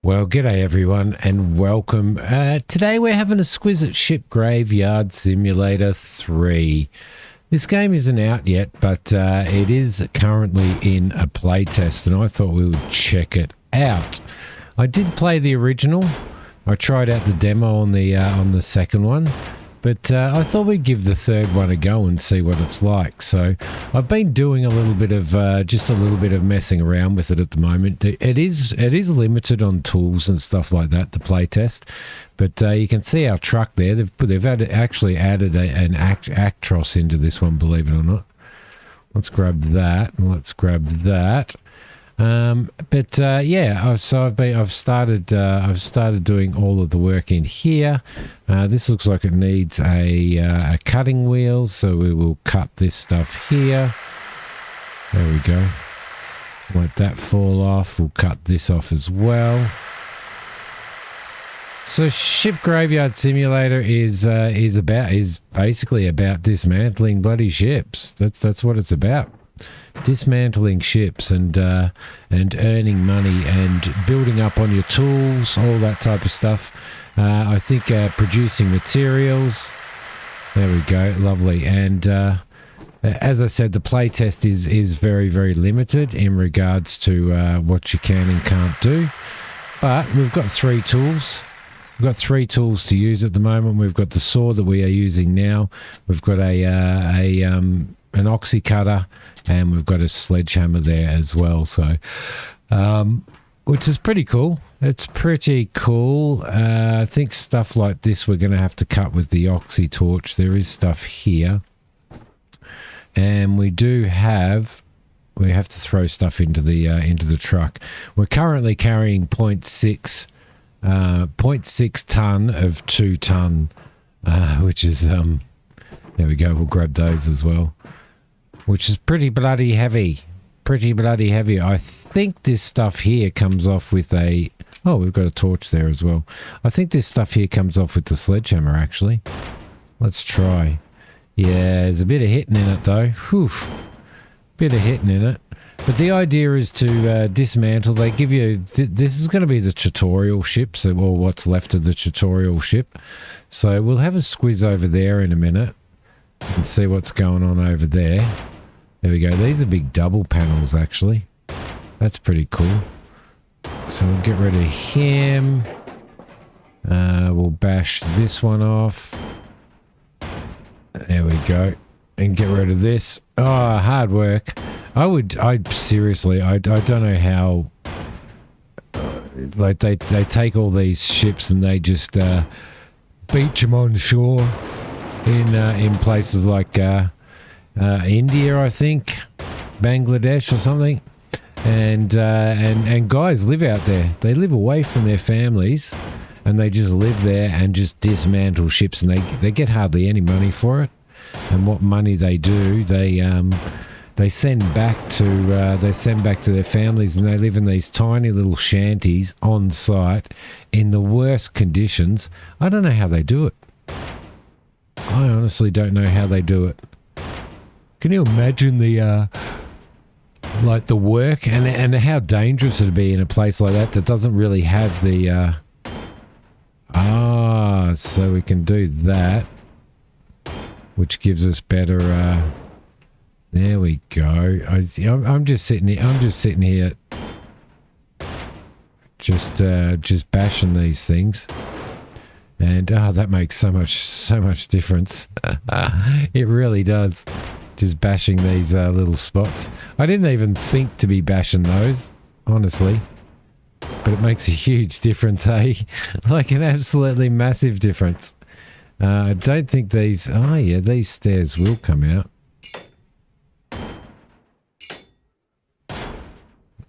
Well, g'day everyone and welcome. Today we're having a squiz at Ship Graveyard Simulator 3. This game isn't out yet, but it is currently in a playtest and I thought we would check it out. I did play the original. I tried out the demo on the second one, but I thought we'd give the third one a go and see what it's like. So I've been doing a little bit of just a little bit of messing around with it at the moment. It is limited on tools and stuff like that, the playtest. But you can see our truck there. They've actually added an Actros into this one, believe it or not. Let's grab that and let's grab that. Yeah, so I've started doing all of the work in here. This looks like it needs a cutting wheel, so we will cut this stuff here. There we go. Let that fall off. We'll cut this off as well. So Ship Graveyard Simulator is basically about dismantling bloody ships. That's what it's about. Dismantling ships and earning money and building up on your tools, all that type of stuff. I think producing materials. There we go, lovely. And as I said, the playtest is very, very limited in regards to what you can and can't do. But we've got three tools. We've got three tools to use at the moment. We've got the saw that we are using now. We've got an oxy cutter, and we've got a sledgehammer there as well. So, which is pretty cool. It's pretty cool. I think stuff like this we're going to have to cut with the oxy torch. There is stuff here, and we have to throw stuff into the truck. We're currently carrying 0.6 ton of 2 ton, which is there we go. We'll grab those as well. Which is pretty bloody heavy. I think this stuff here comes off with a... Oh, we've got a torch there as well. I think this stuff here comes off with the sledgehammer, actually. Let's try. Yeah, there's a bit of hitting in it, though. Whew. Bit of hitting in it. But the idea is to dismantle. They give you... this is going to be the tutorial ship, or what's left of the tutorial ship. So we'll have a squiz over there in a minute and see what's going on over there. There we go. These are big double panels, actually. That's pretty cool. So we'll get rid of him. We'll bash this one off. There we go. And get rid of this. Oh, hard work. Seriously, I don't know how... like, they take all these ships and they just beach them on shore in places like... India, I think, Bangladesh or something, and guys live out there. They live away from their families, and they just live there and just dismantle ships, and they get hardly any money for it. And what money they do, they send back to their families, and they live in these tiny little shanties on site in the worst conditions. I don't know how they do it. I honestly don't know how they do it. Can you imagine the work and how dangerous it'd be in a place like that doesn't really have the so we can do that, which gives us better there we go. I'm just sitting here just bashing these things, and that makes so much difference. It really does. Just bashing these little spots. I didn't even think to be bashing those, honestly. But it makes a huge difference, eh? Like an absolutely massive difference. I don't think these... Oh, yeah, these stairs will come out.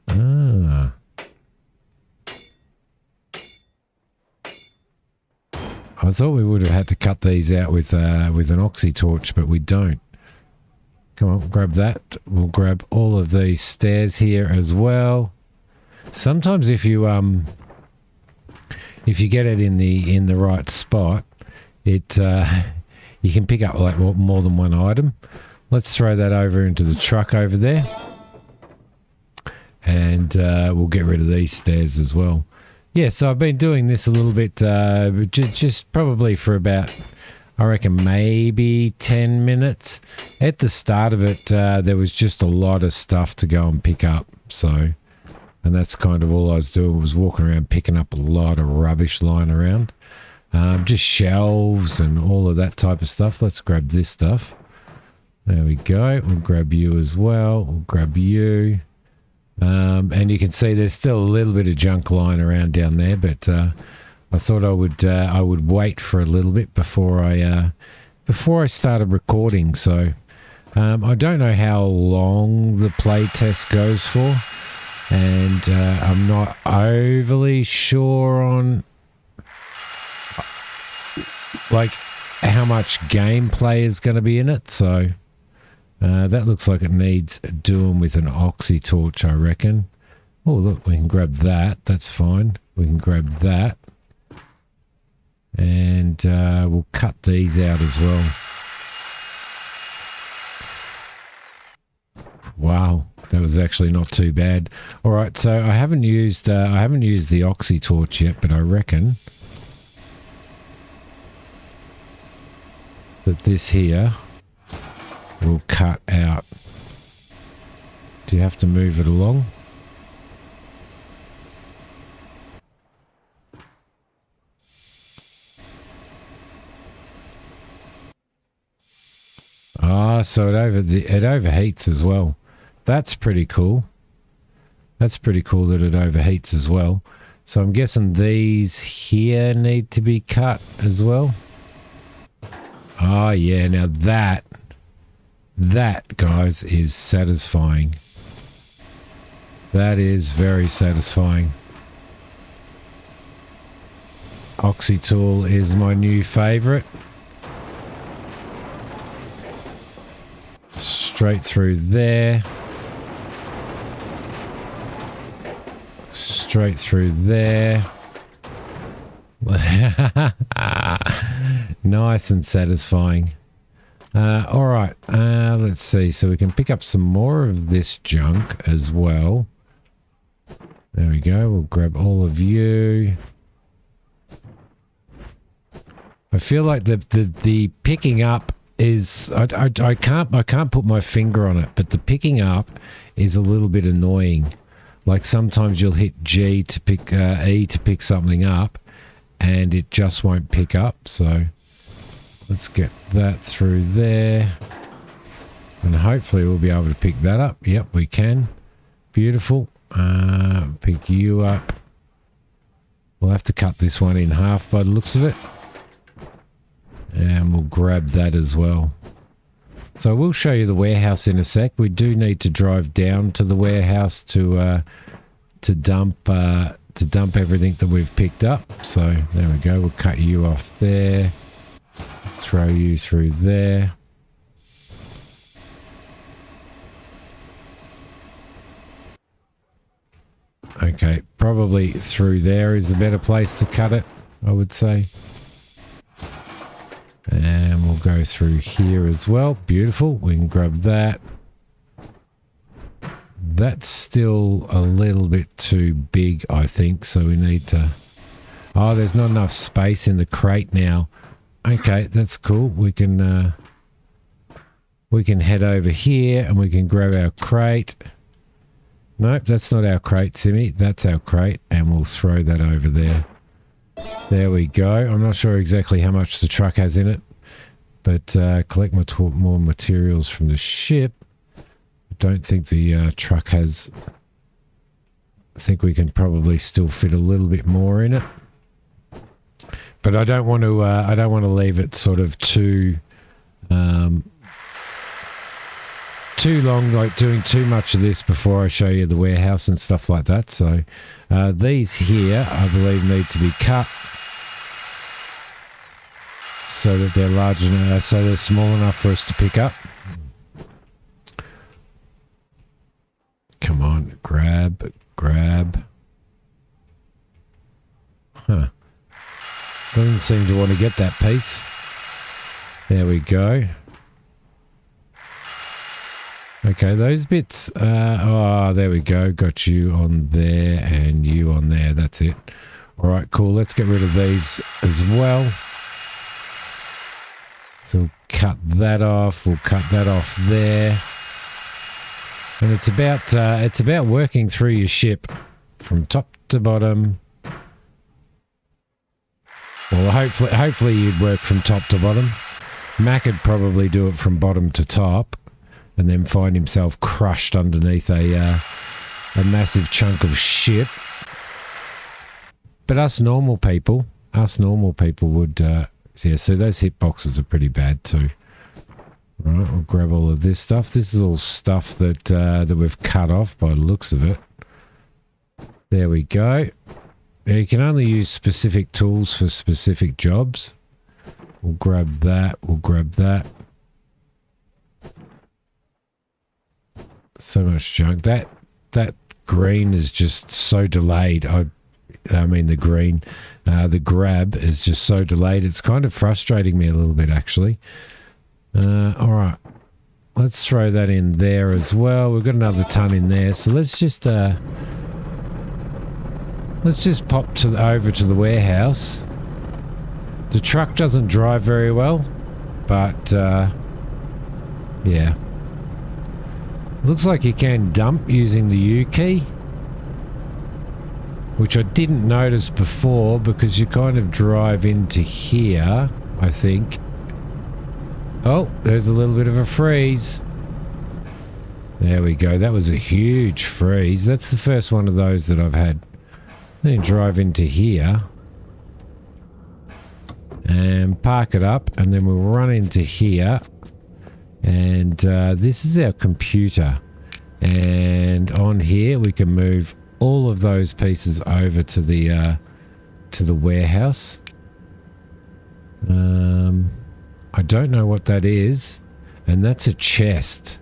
Ah. I thought we would have had to cut these out with an oxy torch, but we don't. Come on, grab that. We'll grab all of these stairs here as well. Sometimes if you get it in the right spot, it you can pick up like more than one item. Let's throw that over into the truck over there, and we'll get rid of these stairs as well. yeah, so I've been doing this a little bit, just probably for about, I reckon, maybe 10 minutes. At the start of it, there was just a lot of stuff to go and pick up. So, and that's kind of all I was doing, was walking around picking up a lot of rubbish lying around. Just shelves and all of that type of stuff. Let's grab this stuff. There we go. We'll grab you as well. We'll grab you. And you can see there's still a little bit of junk lying around down there, but I thought I would wait for a little bit before I started recording. So I don't know how long the play test goes for, and I'm not overly sure on like how much gameplay is going to be in it. So that looks like it needs doing with an oxy torch, I reckon. Oh, look, we can grab that. That's fine. We can grab that. And we'll cut these out as well. Wow, that was actually not too bad. All right, so I haven't used the oxy torch yet, but I reckon that this here will cut out. Do you have to move it along? Ah, so it overheats as well. That's pretty cool. That's pretty cool that it overheats as well. So I'm guessing these here need to be cut as well. Oh yeah, now that guys is satisfying. That is very satisfying. Oxy tool is my new favorite. Straight through there. Straight through there. Nice and satisfying. All right, let's see. So we can pick up some more of this junk as well. There we go. We'll grab all of you. I feel like the picking up is I can't put my finger on it, but the picking up is a little bit annoying. Like sometimes you'll hit G to pick E to pick something up, and it just won't pick up. So let's get that through there, and hopefully we'll be able to pick that up. Yep, we can. Beautiful. Pick you up. We'll have to cut this one in half by the looks of it. And we'll grab that as well. So we'll show you the warehouse in a sec. We do need to drive down to the warehouse to dump everything that we've picked up. So there we go. We'll cut you off there. Throw you through there. Okay, probably through there is a better place to cut it, I would say. And we'll go through here as well. Beautiful. We can grab that. That's still a little bit too big, I think. So we need to... Oh, there's not enough space in the crate now. Okay, that's cool. We can head over here and we can grab our crate. Nope, that's not our crate, Simi. That's our crate. And we'll throw that over there. There we go. I'm not sure exactly how much the truck has in it, but collect more materials from the ship. I don't think the truck has... I think we can probably still fit a little bit more in it, but I don't want to. I don't want to leave it sort of too long, like doing too much of this before I show you the warehouse and stuff like that. So these here, I believe, need to be cut so that they're large enough, so they're small enough for us to pick up. Come on, grab. Huh. Doesn't seem to want to get that piece. There we go. Okay, those bits, oh, there we go. Got you on there and you on there. That's it. All right, cool. Let's get rid of these as well. So we'll cut that off. We'll cut that off there. And it's about working through your ship from top to bottom. Well, hopefully you'd work from top to bottom. Mac would probably do it from bottom to top, and then find himself crushed underneath a massive chunk of shit. But us normal people would. Yeah, so those hitboxes are pretty bad too. Right, we'll grab all of this stuff. This is all stuff that we've cut off by the looks of it. There we go. Now you can only use specific tools for specific jobs. We'll grab that. We'll grab that. So much junk. That green is just so delayed. I mean the green, the grab is just so delayed. It's kind of frustrating me a little bit actually. All right, let's throw that in there as well. We've got another ton in there, so let's just pop over to the warehouse. The truck doesn't drive very well, but yeah, looks like you can dump using the U key, which I didn't notice before because you kind of drive into here, I think. Oh, there's a little bit of a freeze. There we go. That was a huge freeze. That's the first one of those that I've had. Then drive into here and park it up, and then we'll run into here. And this is our computer. And on here we can move all of those pieces over to the warehouse. I don't know what that is, and that's a chest.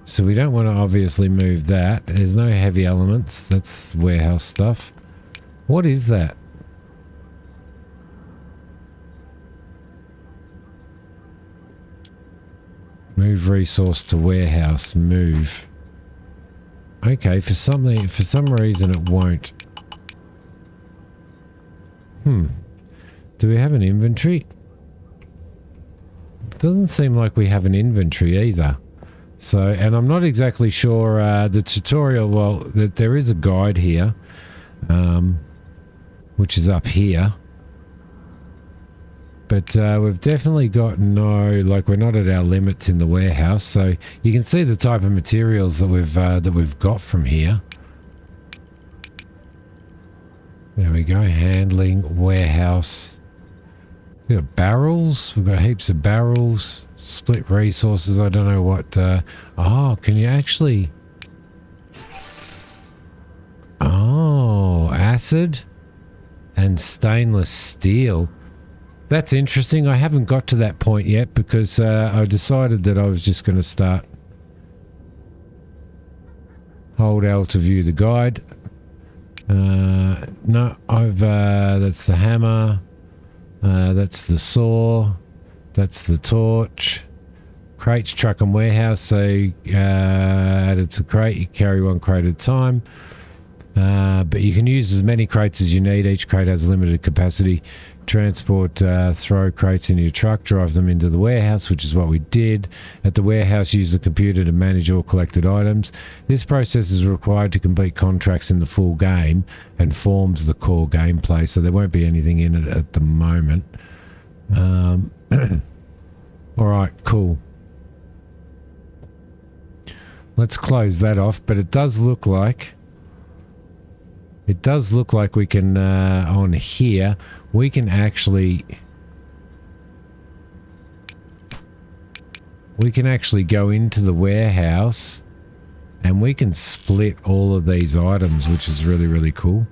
So we don't want to obviously move that. There's no heavy elements. That's warehouse stuff. What is that? Move resource to warehouse. Move. Okay, for some reason it won't. Do we have an inventory? Doesn't seem like we have an inventory either. So, and I'm not exactly sure the tutorial, well, there is a guide here, which is up here. But we've definitely got we're not at our limits in the warehouse. So you can see the type of materials that we've got from here. There we go, handling, warehouse. We've got barrels. We've got heaps of barrels. Split resources. I don't know what... oh, can you actually... Oh, acid and stainless steel. That's interesting. I haven't got to that point yet because I decided that I was just going to start... Hold L to view the guide. No, that's the hammer. That's the saw. That's the torch. Crates, truck and warehouse. So added to crate, you carry one crate at a time. But you can use as many crates as you need. Each crate has a limited capacity. Transport, throw crates into your truck, drive them into the warehouse, which is what we did. At the warehouse, use the computer to manage all collected items. This process is required to complete contracts in the full game and forms the core gameplay, so there won't be anything in it at the moment. Alright, cool. Let's close that off, but it does look like we can, on here, we can actually go into the warehouse and we can split all of these items, which is really, really cool.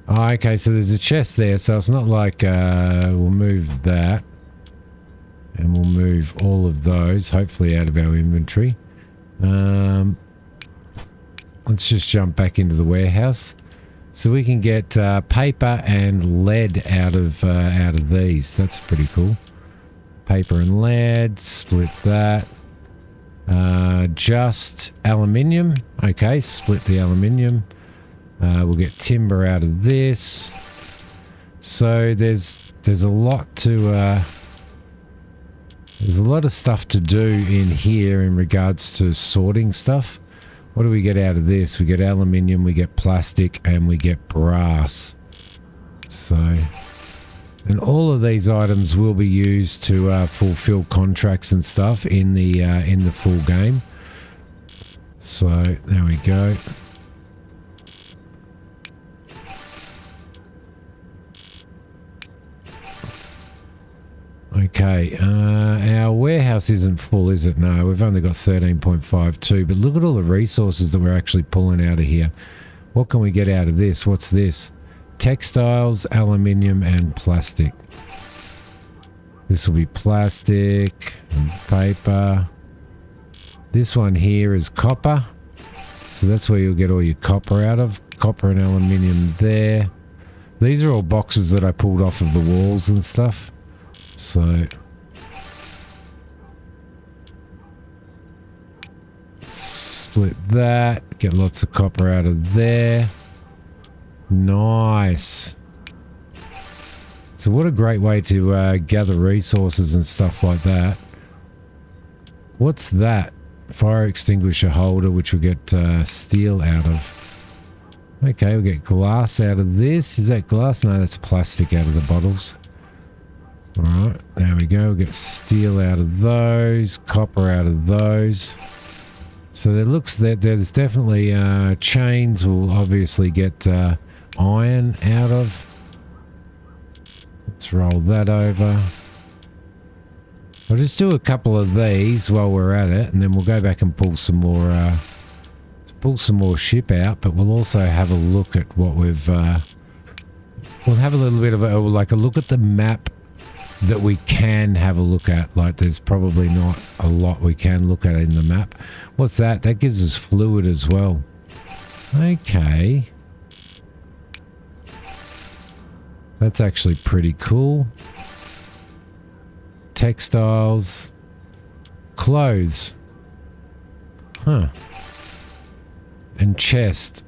Oh, okay, so there's a chest there, so it's not like we'll move that and we'll move all of those, hopefully out of our inventory. Let's just jump back into the warehouse. So we can get paper and lead out of these. That's pretty cool. Paper and lead, split that. Just aluminium. Okay, split the aluminium. We'll get timber out of this. So there's a lot to there's a lot of stuff to do in here in regards to sorting stuff. What do we get out of this? We get aluminium, we get plastic, and we get brass. So, and all of these items will be used to fulfill contracts and stuff in the full game. So there we go. Okay, our warehouse isn't full, is it? No, we've only got 13.52, but look at all the resources that we're actually pulling out of here. What can we get out of this? What's this? Textiles, aluminium, and plastic. This will be plastic and paper. This one here is copper. So that's where you'll get all your copper out of. Copper and aluminium there. These are all boxes that I pulled off of the walls and stuff. So split that, get lots of copper out of there. Nice. So what a great way to gather resources and stuff like that. What's that? Fire extinguisher holder, which we'll get steel out of. Okay, we'll get glass out of this. Is that glass? No, that's plastic out of the bottles. Alright, there we go. We'll get steel out of those, copper out of those. So there looks that there's definitely chains we'll obviously get iron out of. Let's roll that over. I'll just do a couple of these while we're at it, and then we'll go back and pull some more ship out, but we'll also have a look at what we've we'll have a little bit of a look at the map that we can have a look at. Like, there's probably not a lot we can look at in the map. What's that? That gives us fluid as well. Okay. That's actually pretty cool. Textiles. Clothes. Huh. And chest.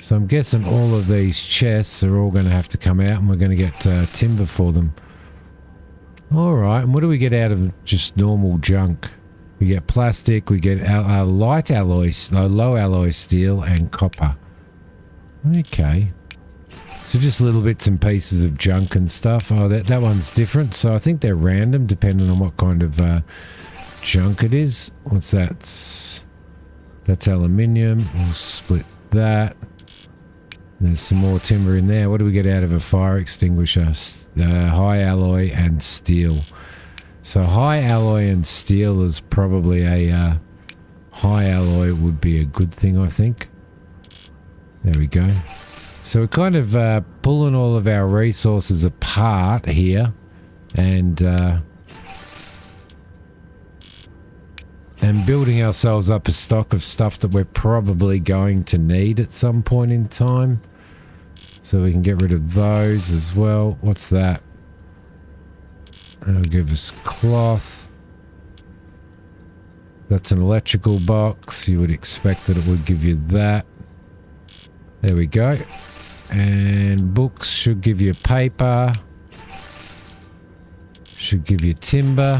So I'm guessing all of these chests are all going to have to come out, and we're going to get timber for them. Alright, and what do we get out of just normal junk? We get plastic, we get light alloy, low alloy steel, and copper. Okay. So just little bits and pieces of junk and stuff. Oh, that one's different. So I think they're random depending on what kind of junk it is. What's that? That's aluminium. We'll split that. There's some more timber in there. What do we get out of a fire extinguisher? High alloy and steel. So high alloy and steel is probably a... high alloy would be a good thing, I think. There we go. So we're kind of pulling all of our resources apart here. And building ourselves up a stock of stuff that we're probably going to need at some point in time. So we can get rid of those as well. What's that? That'll give us cloth. That's an electrical box. You would expect that it would give you that. There we go. And books should give you paper. Should give you timber.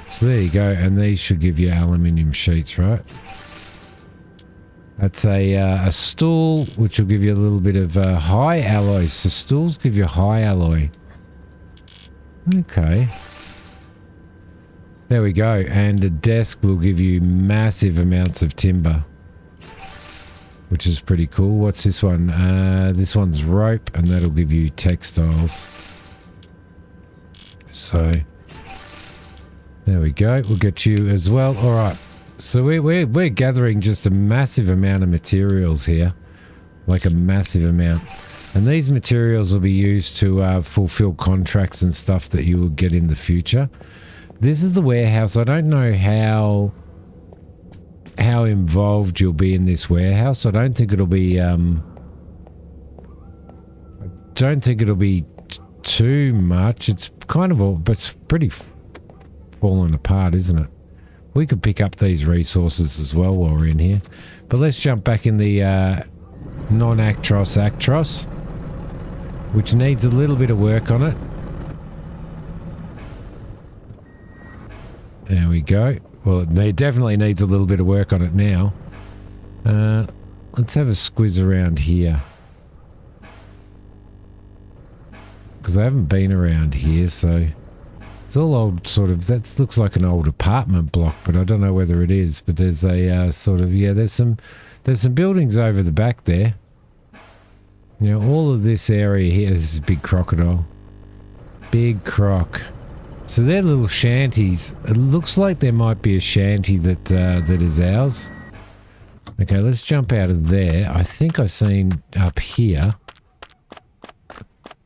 So there you go, and these should give you aluminium sheets, right? That's a stool, which will give you a little bit of high alloy. So stools give you high alloy. Okay. There we go, and a desk will give you massive amounts of timber, which is pretty cool. What's this one? This one's rope, and that'll give you textiles. So... there we go. We'll get you as well. All right. So we're gathering just a massive amount of materials here, like a massive amount. And these materials will be used to fulfill contracts and stuff that you will get in the future. This is the warehouse. I don't know how involved you'll be in this warehouse. I don't think it'll be too much. It's kind of all, but it's pretty falling apart, isn't it? We could pick up these resources as well while we're in here. But let's jump back in the non-Actros Actros, which needs a little bit of work on it. There we go. Well, it definitely needs a little bit of work on it now. Let's have a squiz around here. Because I haven't been around here, so... It's all old sort of... That looks like an old apartment block, but I don't know whether it is. But there's a sort of... Yeah, there's some buildings over the back there. You know, all of this area here... This is a big crocodile. Big croc. So they're little shanties. It looks like there might be a shanty that is ours. Okay, let's jump out of there. I think I seen up here.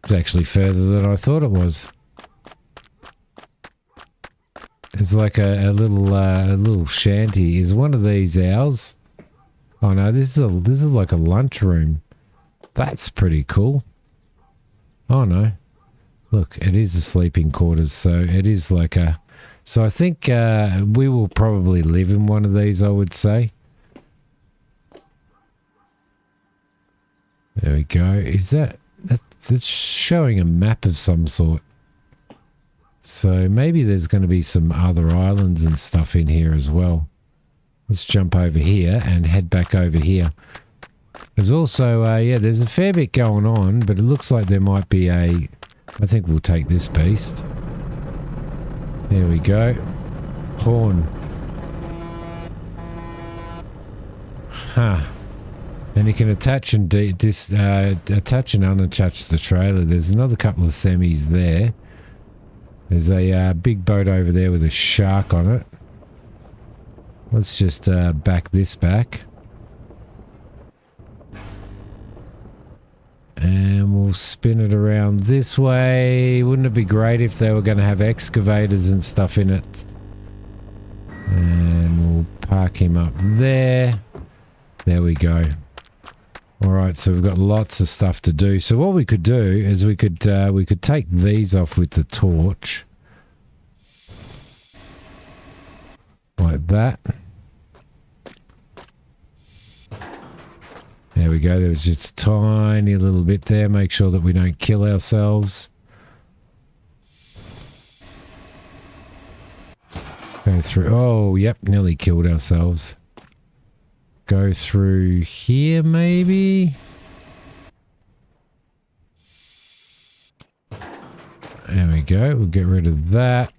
It's actually further than I thought it was. It's like a little shanty. Is one of these ours? Oh no, this is like a lunchroom. That's pretty cool. Oh no. Look, it is a sleeping quarters, so it is like a... So I think we will probably live in one of these, I would say. There we go. Is that's showing a map of some sort. So maybe there's going to be some other islands and stuff in here as well. Let's jump over here and head back over here. There's also, yeah, there's a fair bit going on, but it looks like there might be a... I think we'll take this beast. There we go. Horn. Huh. And you can attach and attach and unattach the trailer. There's another couple of semis there. There's a big boat over there with a shark on it. Let's just back this back. And we'll spin it around this way. Wouldn't it be great if they were going to have excavators and stuff in it? And we'll park him up there. There we go. Alright, so we've got lots of stuff to do. So what we could do is we could take these off with the torch. Like that. There we go. There was just a tiny little bit there. Make sure that we don't kill ourselves. Go through. Oh, yep. Nearly killed ourselves. Go through here, maybe. There we go. We'll get rid of that.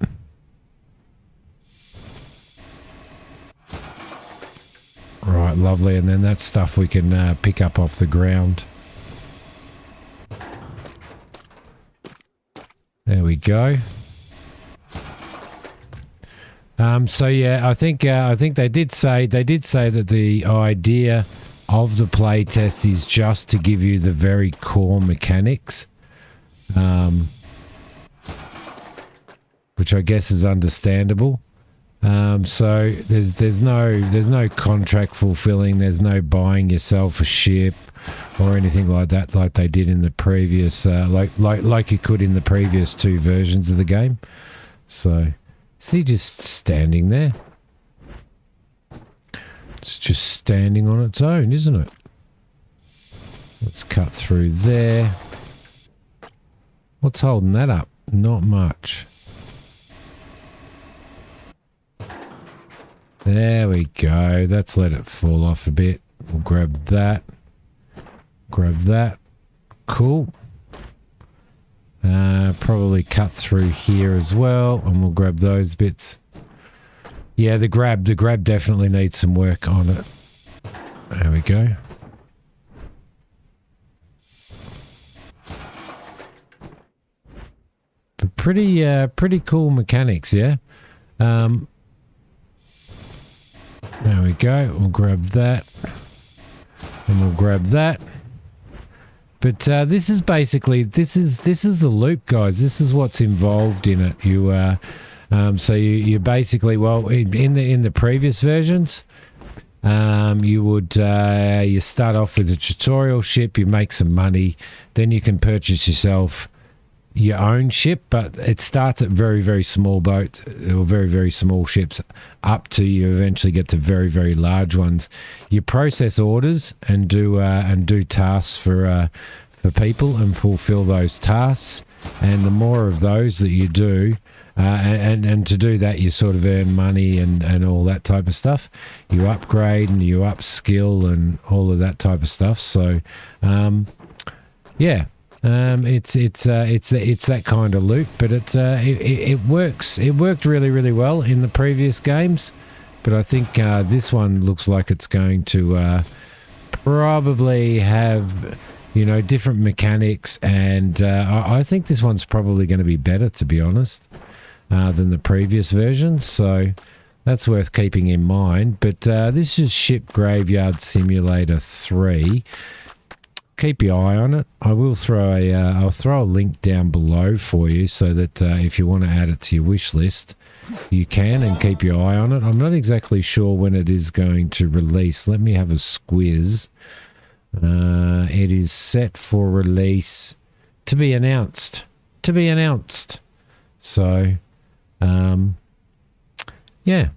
Right, lovely. And then that stuff we can pick up off the ground. There we go. So yeah, I think they did say that the idea of the play test is just to give you the very core mechanics, which I guess is understandable. So there's no contract fulfilling. There's no buying yourself a ship or anything like that, like they did in the previous, like you could in the previous two versions of the game. So. Is he just standing there? It's just standing on its own, isn't it? Let's cut through there. What's holding that up? Not much. There we go. Let's let it fall off a bit. We'll grab that. Grab that. Cool. Probably cut through here as well, and we'll grab those bits. Yeah, the grab definitely needs some work on it. There we go. But pretty cool mechanics, yeah. There we go. We'll grab that, and we'll grab that. But this is basically this is the loop, guys. This is what's involved in it. So you basically, well, in the previous versions, you would you start off with a tutorial ship, you make some money, then you can purchase yourself, your own ship, but it starts at very, very small boats or very, very small ships up to you eventually get to very, very large ones. You process orders and do tasks for people and fulfill those tasks. And the more of those that you do, and to do that, you sort of earn money and all that type of stuff. You upgrade and you upskill and all of that type of stuff. So, yeah. It's that kind of loop, but it works. It worked really, really well in the previous games, but I think this one looks like it's going to probably have, you know, different mechanics, and I think this one's probably going to be better, to be honest, than the previous version. So that's worth keeping in mind. But this is Ship Graveyard Simulator 3. Keep your eye on it. I will throw I'll throw a link down below for you so that if you want to add it to your wish list, you can, and keep your eye on it. I'm not exactly sure when it is going to release. Let me have a squiz. It is set for release to be announced. To be announced. So, yeah.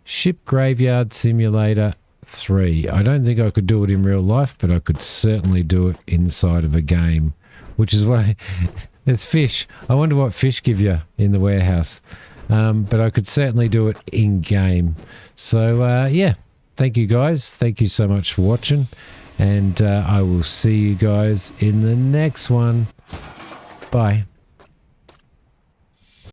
Ship Graveyard Simulator 3. I don't think I could do it in real life, but I could certainly do it inside of a game, which is what there's fish. I wonder what fish give you in the warehouse. But I could certainly do it in game. So yeah, thank you guys. Thank you so much for watching, and I will see you guys in the next one. Bye.